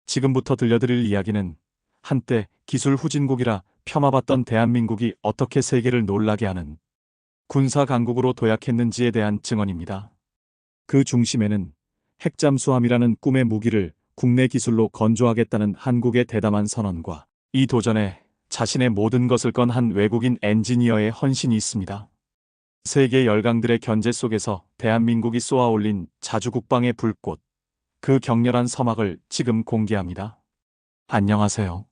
지금부터 들려드릴 이야기는 한때 기술 후진국이라 폄하받던 대한민국이 어떻게 세계를 놀라게 하는 군사 강국으로 도약했는지에 대한 증언입니다. 그 중심에는 핵잠수함이라는 꿈의 무기를 국내 기술로 건조하겠다는 한국의 대담한 선언과 이 도전에 자신의 모든 것을 건 한 외국인 엔지니어의 헌신이 있습니다. 세계 열강들의 견제 속에서 대한민국이 쏘아올린 자주국방의 불꽃, 그 격렬한 서막을 지금 공개합니다. 안녕하세요.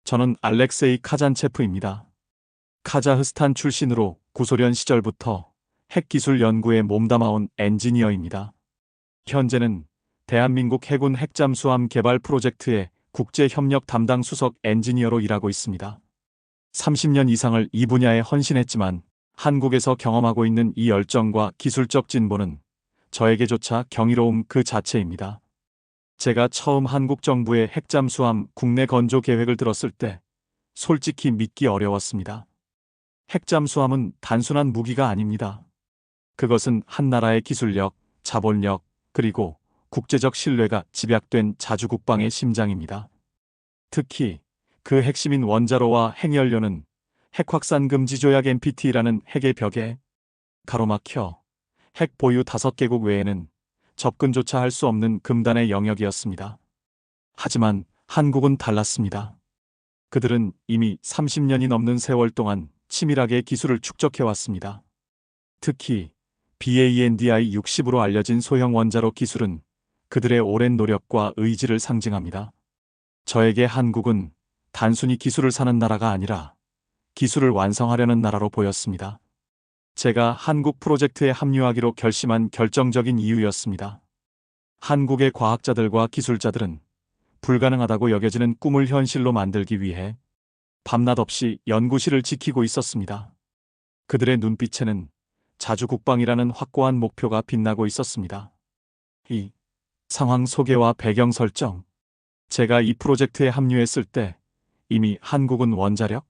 저는 알렉세이 카잔체프입니다. 카자흐스탄 출신으로 구소련 시절부터 핵기술 연구에 몸담아온 엔지니어입니다. 현재는 대한민국 해군 핵잠수함 개발 프로젝트의 국제협력 담당 수석 엔지니어로 일하고 있습니다. 30년 이상을 이 분야에 헌신했지만 한국에서 경험하고 있는 이 열정과 기술적 진보는 저에게조차 경이로움 그 자체입니다. 제가 처음 한국 정부의 핵잠수함 국내 건조 계획을 들었을 때 솔직히 믿기 어려웠습니다. 핵잠수함은 단순한 무기가 아닙니다. 그것은 한 나라의 기술력, 자본력, 그리고 국제적 신뢰가 집약된 자주국방의 심장입니다. 특히 그 핵심인 원자로와 핵연료는 핵확산 금지 조약 NPT라는 핵의 벽에 가로막혀 핵 보유 5개국 외에는 접근조차 할 수 없는 금단의 영역이었습니다. 하지만 한국은 달랐습니다. 그들은 이미 30년이 넘는 세월 동안 치밀하게 기술을 축적해왔습니다. 특히 BANDI-60으로 알려진 소형 원자로 기술은 그들의 오랜 노력과 의지를 상징합니다. 저에게 한국은 단순히 기술을 사는 나라가 아니라 기술을 완성하려는 나라로 보였습니다. 제가 한국 프로젝트에 합류하기로 결심한 결정적인 이유였습니다. 한국의 과학자들과 기술자들은 불가능하다고 여겨지는 꿈을 현실로 만들기 위해 밤낮 없이 연구실을 지키고 있었습니다. 그들의 눈빛에는 자주국방이라는 확고한 목표가 빛나고 있었습니다. 이 상황 소개와 배경 설정. 제가 이 프로젝트에 합류했을 때 이미 한국은 원자력,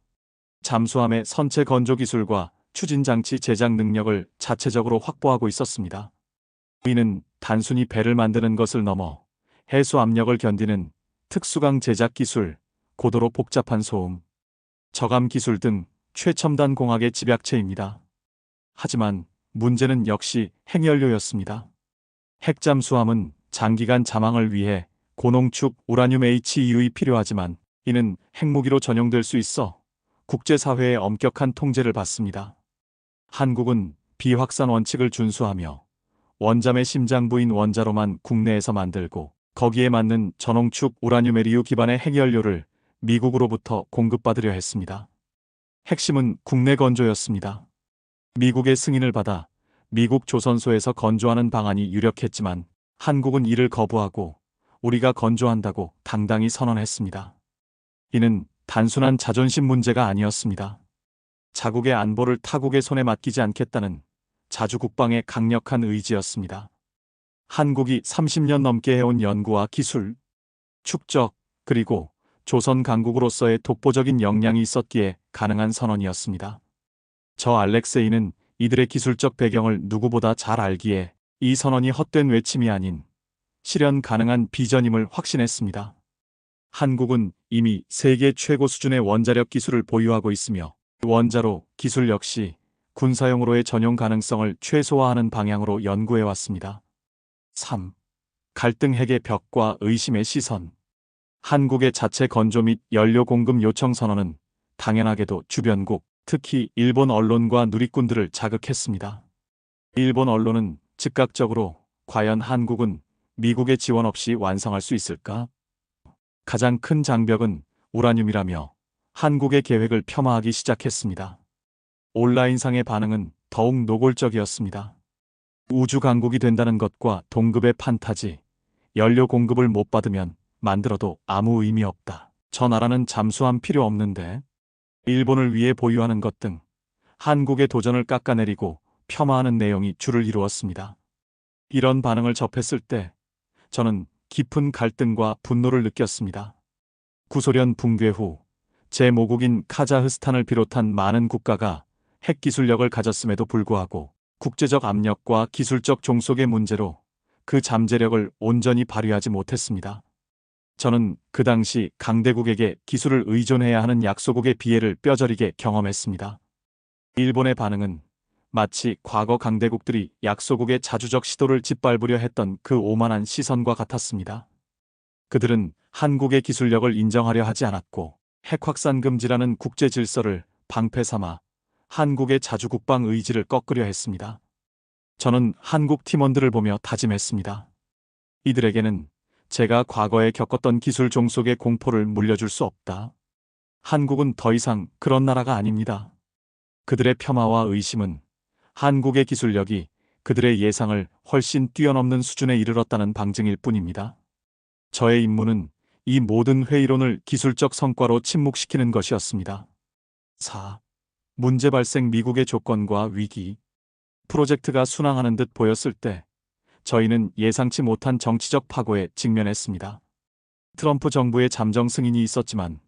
잠수함의 선체 건조 기술과 추진장치 제작 능력을 자체적으로 확보하고 있었습니다. 이는 단순히 배를 만드는 것을 넘어 해수 압력을 견디는 특수강 제작 기술, 고도로 복잡한 소음, 저감 기술 등 최첨단 공학의 집약체입니다. 하지만 문제는 역시 핵연료였습니다. 핵잠수함은 장기간 잠항을 위해 고농축 우라늄 HEU이 필요하지만 이는 핵무기로 전용될 수 있어 국제사회의 엄격한 통제를 받습니다. 한국은 비확산 원칙을 준수하며 원잠의 심장부인 원자로만 국내에서 만들고 거기에 맞는 저농축 우라늄 헤리우 기반의 핵연료를 미국으로부터 공급받으려 했습니다. 핵심은 국내 건조였습니다. 미국의 승인을 받아 미국 조선소에서 건조하는 방안이 유력했지만 한국은 이를 거부하고 우리가 건조한다고 당당히 선언했습니다. 이는 단순한 자존심 문제가 아니었습니다. 자국의 안보를 타국의 손에 맡기지 않겠다는 자주국방의 강력한 의지였습니다. 한국이 30년 넘게 해온 연구와 기술, 축적, 그리고 조선 강국으로서의 독보적인 역량이 있었기에 가능한 선언이었습니다. 저 알렉세이는 이들의 기술적 배경을 누구보다 잘 알기에 이 선언이 헛된 외침이 아닌 실현 가능한 비전임을 확신했습니다. 한국은 이미 세계 최고 수준의 원자력 기술을 보유하고 있으며 원자로 기술 역시 군사용으로의 전용 가능성을 최소화하는 방향으로 연구해왔습니다. 3. 갈등 핵의 벽과 의심의 시선. 한국의 자체 건조 및 연료 공급 요청 선언은 당연하게도 주변국, 특히 일본 언론과 누리꾼들을 자극했습니다. 일본 언론은 즉각적으로 과연 한국은 미국의 지원 없이 완성할 수 있을까? 가장 큰 장벽은 우라늄이라며 한국의 계획을 폄하하기 시작했습니다. 온라인상의 반응은 더욱 노골적이었습니다. 우주 강국이 된다는 것과 동급의 판타지, 연료 공급을 못 받으면 만들어도 아무 의미 없다. 저 나라는 잠수함 필요 없는데. 일본을 위해 보유하는 것 등 한국의 도전을 깎아내리고 폄하하는 내용이 주를 이루었습니다. 이런 반응을 접했을 때 저는 깊은 갈등과 분노를 느꼈습니다. 구소련 붕괴 후 제 모국인 카자흐스탄을 비롯한 많은 국가가 핵기술력을 가졌음에도 불구하고 국제적 압력과 기술적 종속의 문제로 그 잠재력을 온전히 발휘하지 못했습니다. 저는 그 당시 강대국에게 기술을 의존해야 하는 약소국의 비애를 뼈저리게 경험했습니다. 일본의 반응은 마치 과거 강대국들이 약소국의 자주적 시도를 짓밟으려 했던 그 오만한 시선과 같았습니다. 그들은 한국의 기술력을 인정하려 하지 않았고 핵확산 금지라는 국제 질서를 방패 삼아 한국의 자주국방 의지를 꺾으려 했습니다. 저는 한국 팀원들을 보며 다짐했습니다. 이들에게는 제가 과거에 겪었던 기술 종속의 공포를 물려줄 수 없다. 한국은 더 이상 그런 나라가 아닙니다. 그들의 폄하와 의심은 한국의 기술력이 그들의 예상을 훨씬 뛰어넘는 수준에 이르렀다는 방증일 뿐입니다. 저의 임무는 이 모든 회의론을 기술적 성과로 침묵시키는 것이었습니다. 4. 문제 발생 미국의 조건과 위기. 프로젝트가 순항하는 듯 보였을 때 저희는 예상치 못한 정치적 파고에 직면했습니다. 트럼프 정부의 잠정 승인이 있었지만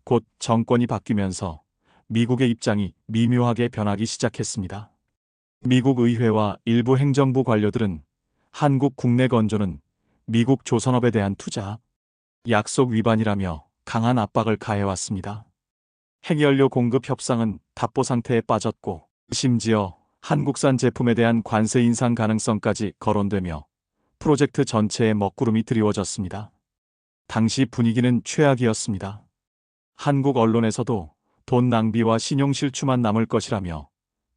곧 정권이 바뀌면서 미국의 입장이 미묘하게 변하기 시작했습니다. 미국 의회와 일부 행정부 관료들은 한국 국내 건조는 미국 조선업에 대한 투자, 약속 위반이라며 강한 압박을 가해왔습니다. 핵연료 공급 협상은 답보 상태에 빠졌고 심지어 한국산 제품에 대한 관세 인상 가능성까지 거론되며 프로젝트 전체에 먹구름이 드리워졌습니다. 당시 분위기는 최악이었습니다. 한국 언론에서도 돈 낭비와 신용 실추만 남을 것이라며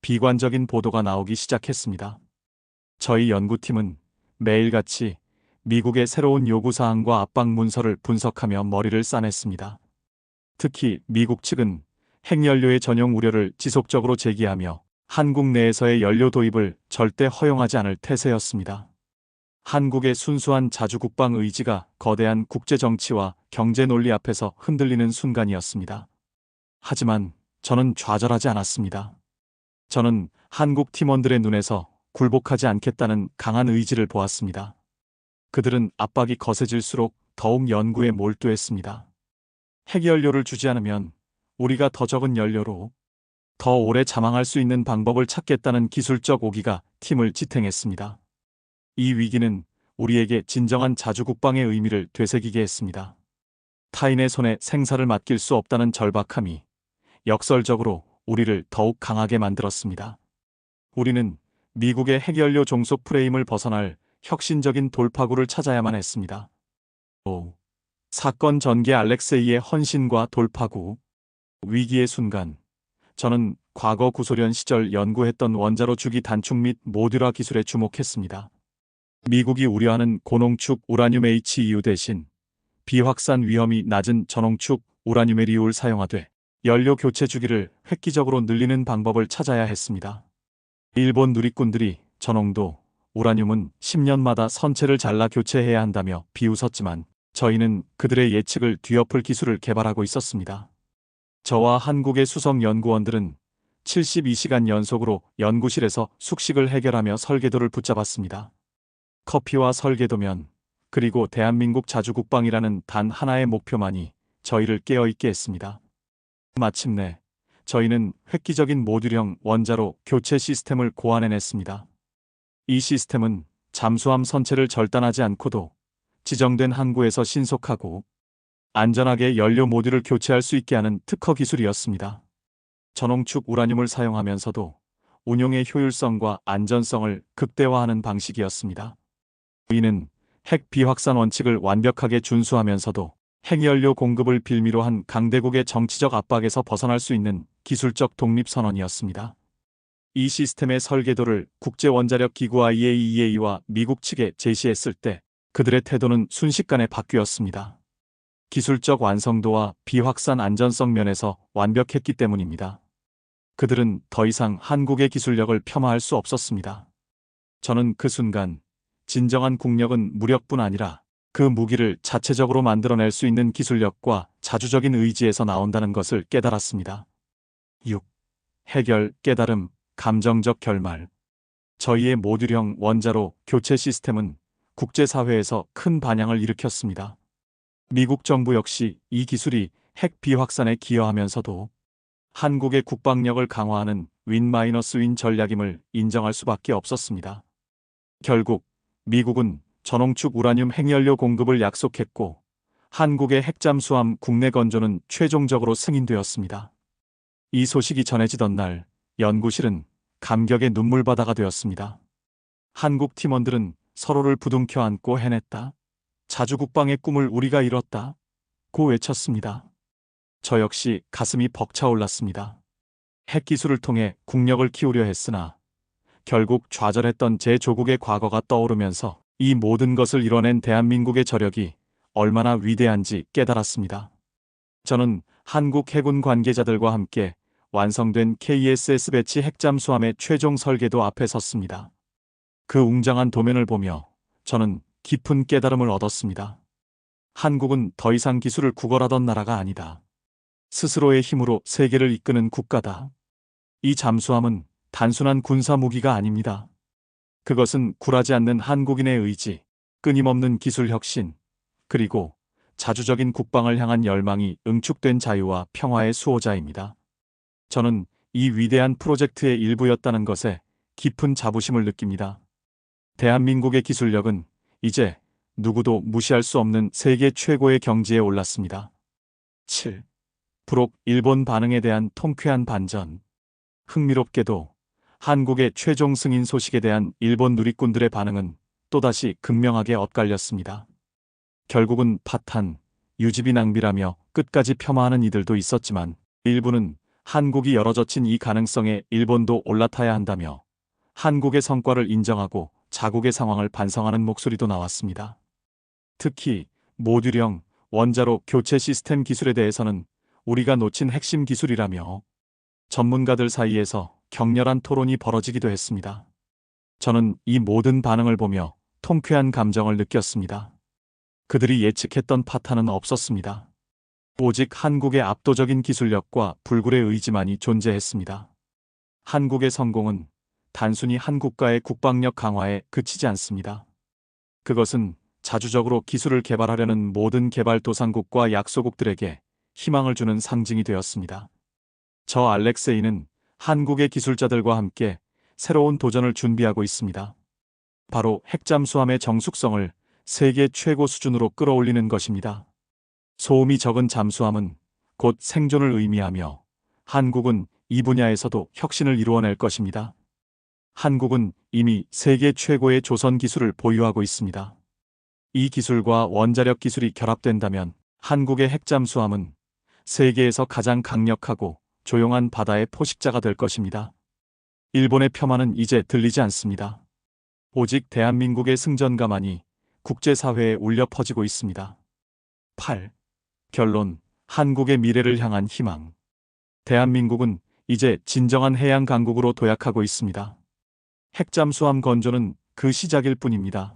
비관적인 보도가 나오기 시작했습니다. 저희 연구팀은 매일같이 미국의 새로운 요구사항과 압박 문서를 분석하며 머리를 싸냈습니다. 특히 미국 측은 핵연료의 전용 우려를 지속적으로 제기하며 한국 내에서의 연료 도입을 절대 허용하지 않을 태세였습니다. 한국의 순수한 자주국방 의지가 거대한 국제정치와 경제 논리 앞에서 흔들리는 순간이었습니다. 하지만 저는 좌절하지 않았습니다. 저는 한국 팀원들의 눈에서 굴복하지 않겠다는 강한 의지를 보았습니다. 그들은 압박이 거세질수록 더욱 연구에 몰두했습니다. 핵연료를 주지 않으면 우리가 더 적은 연료로 더 오래 자망할 수 있는 방법을 찾겠다는 기술적 오기가 팀을 지탱했습니다. 이 위기는 우리에게 진정한 자주국방의 의미를 되새기게 했습니다. 타인의 손에 생사를 맡길 수 없다는 절박함이 역설적으로 우리를 더욱 강하게 만들었습니다. 우리는 미국의 핵연료 종속 프레임을 벗어날 혁신적인 돌파구를 찾아야만 했습니다. 5. 사건 전개 알렉세이의 헌신과 돌파구. 위기의 순간, 저는 과거 구소련 시절 연구했던 원자로 주기 단축 및 모듈화 기술에 주목했습니다. 미국이 우려하는 고농축 우라늄 HEU 대신 비확산 위험이 낮은 저농축 우라늄에리우를 사용하되 연료 교체 주기를 획기적으로 늘리는 방법을 찾아야 했습니다. 일본 누리꾼들이 저농도 우라늄은 10년마다 선체를 잘라 교체해야 한다며 비웃었지만 저희는 그들의 예측을 뒤엎을 기술을 개발하고 있었습니다. 저와 한국의 수석 연구원들은 72시간 연속으로 연구실에서 숙식을 해결하며 설계도를 붙잡았습니다. 커피와 설계도면 그리고 대한민국 자주국방이라는 단 하나의 목표만이 저희를 깨어있게 했습니다. 마침내 저희는 획기적인 모듈형 원자로 교체 시스템을 고안해냈습니다. 이 시스템은 잠수함 선체를 절단하지 않고도 지정된 항구에서 신속하고 안전하게 연료 모듈을 교체할 수 있게 하는 특허 기술이었습니다. 저농축 우라늄을 사용하면서도 운용의 효율성과 안전성을 극대화하는 방식이었습니다. 이는 핵 비확산 원칙을 완벽하게 준수하면서도 핵연료 공급을 빌미로 한 강대국의 정치적 압박에서 벗어날 수 있는 기술적 독립선언이었습니다. 이 시스템의 설계도를 국제원자력기구 IAEA와 미국 측에 제시했을 때 그들의 태도는 순식간에 바뀌었습니다. 기술적 완성도와 비확산 안전성 면에서 완벽했기 때문입니다. 그들은 더 이상 한국의 기술력을 폄하할 수 없었습니다. 저는 그 순간 진정한 국력은 무력뿐 아니라 그 무기를 자체적으로 만들어낼 수 있는 기술력과 자주적인 의지에서 나온다는 것을 깨달았습니다. 6. 해결, 깨달음, 감정적 결말. 저희의 모듈형 원자로 교체 시스템은 국제사회에서 큰 반향을 일으켰습니다. 미국 정부 역시 이 기술이 핵 비확산에 기여하면서도 한국의 국방력을 강화하는 윈-윈 전략임을 인정할 수밖에 없었습니다. 결국 미국은 저농축 우라늄 핵연료 공급을 약속했고 한국의 핵잠수함 국내 건조는 최종적으로 승인되었습니다. 이 소식이 전해지던 날 연구실은 감격의 눈물바다가 되었습니다. 한국 팀원들은 서로를 부둥켜 안고 해냈다. 자주국방의 꿈을 우리가 이뤘다. 고 외쳤습니다. 저 역시 가슴이 벅차올랐습니다. 핵기술을 통해 국력을 키우려 했으나 결국 좌절했던 제 조국의 과거가 떠오르면서 이 모든 것을 이뤄낸 대한민국의 저력이 얼마나 위대한지 깨달았습니다. 저는 한국 해군 관계자들과 함께 완성된 KSS 배치 핵잠수함의 최종 설계도 앞에 섰습니다. 그 웅장한 도면을 보며 저는 깊은 깨달음을 얻었습니다. 한국은 더 이상 기술을 구걸하던 나라가 아니다. 스스로의 힘으로 세계를 이끄는 국가다. 이 잠수함은 단순한 군사 무기가 아닙니다. 그것은 굴하지 않는 한국인의 의지, 끊임없는 기술 혁신, 그리고 자주적인 국방을 향한 열망이 응축된 자유와 평화의 수호자입니다. 저는 이 위대한 프로젝트의 일부였다는 것에 깊은 자부심을 느낍니다. 대한민국의 기술력은 이제 누구도 무시할 수 없는 세계 최고의 경지에 올랐습니다. 7. 불혹 일본 반응에 대한 통쾌한 반전. 흥미롭게도 한국의 최종 승인 소식에 대한 일본 누리꾼들의 반응은 또다시 극명하게 엇갈렸습니다. 결국은 파탄, 유지비 낭비라며 끝까지 폄하하는 이들도 있었지만 일부는 한국이 열어젖힌 이 가능성에 일본도 올라타야 한다며 한국의 성과를 인정하고 자국의 상황을 반성하는 목소리도 나왔습니다. 특히 모듈형 원자로 교체 시스템 기술에 대해서는 우리가 놓친 핵심 기술이라며 전문가들 사이에서 격렬한 토론이 벌어지기도 했습니다. 저는 이 모든 반응을 보며 통쾌한 감정을 느꼈습니다. 그들이 예측했던 파탄은 없었습니다. 오직 한국의 압도적인 기술력과 불굴의 의지만이 존재했습니다. 한국의 성공은 단순히 한 국가의 국방력 강화에 그치지 않습니다. 그것은 자주적으로 기술을 개발하려는 모든 개발도상국과 약소국들에게 희망을 주는 상징이 되었습니다. 저 알렉세이는 한국의 기술자들과 함께 새로운 도전을 준비하고 있습니다. 바로 핵잠수함의 정숙성을 세계 최고 수준으로 끌어올리는 것입니다. 소음이 적은 잠수함은 곧 생존을 의미하며 한국은 이 분야에서도 혁신을 이루어낼 것입니다. 한국은 이미 세계 최고의 조선 기술을 보유하고 있습니다. 이 기술과 원자력 기술이 결합된다면 한국의 핵잠수함은 세계에서 가장 강력하고 조용한 바다의 포식자가 될 것입니다. 일본의 폄하는 이제 들리지 않습니다. 오직 대한민국의 승전가만이 국제사회에 울려 퍼지고 있습니다. 8. 결론, 한국의 미래를 향한 희망. 대한민국은 이제 진정한 해양 강국으로 도약하고 있습니다. 핵잠수함 건조는 그 시작일 뿐입니다.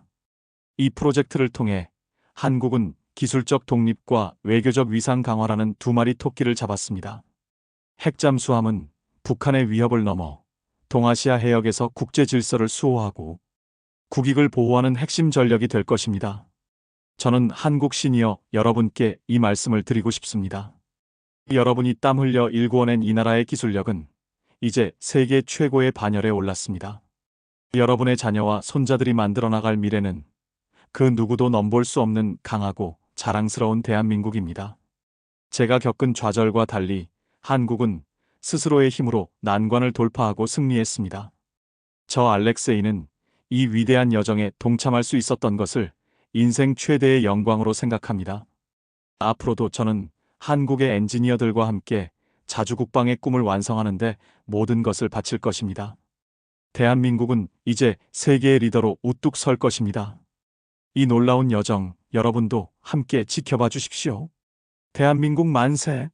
이 프로젝트를 통해 한국은 기술적 독립과 외교적 위상 강화라는 두 마리 토끼를 잡았습니다. 핵잠수함은 북한의 위협을 넘어 동아시아 해역에서 국제 질서를 수호하고 국익을 보호하는 핵심 전력이 될 것입니다. 저는 한국 시니어 여러분께 이 말씀을 드리고 싶습니다. 여러분이 땀 흘려 일구어낸 이 나라의 기술력은 이제 세계 최고의 반열에 올랐습니다. 여러분의 자녀와 손자들이 만들어 나갈 미래는 그 누구도 넘볼 수 없는 강하고 자랑스러운 대한민국입니다. 제가 겪은 좌절과 달리 한국은 스스로의 힘으로 난관을 돌파하고 승리했습니다. 저 알렉세이는 이 위대한 여정에 동참할 수 있었던 것을 인생 최대의 영광으로 생각합니다. 앞으로도 저는 한국의 엔지니어들과 함께 자주국방의 꿈을 완성하는 데 모든 것을 바칠 것입니다. 대한민국은 이제 세계의 리더로 우뚝 설 것입니다. 이 놀라운 여정, 여러분도 함께 지켜봐 주십시오. 대한민국 만세!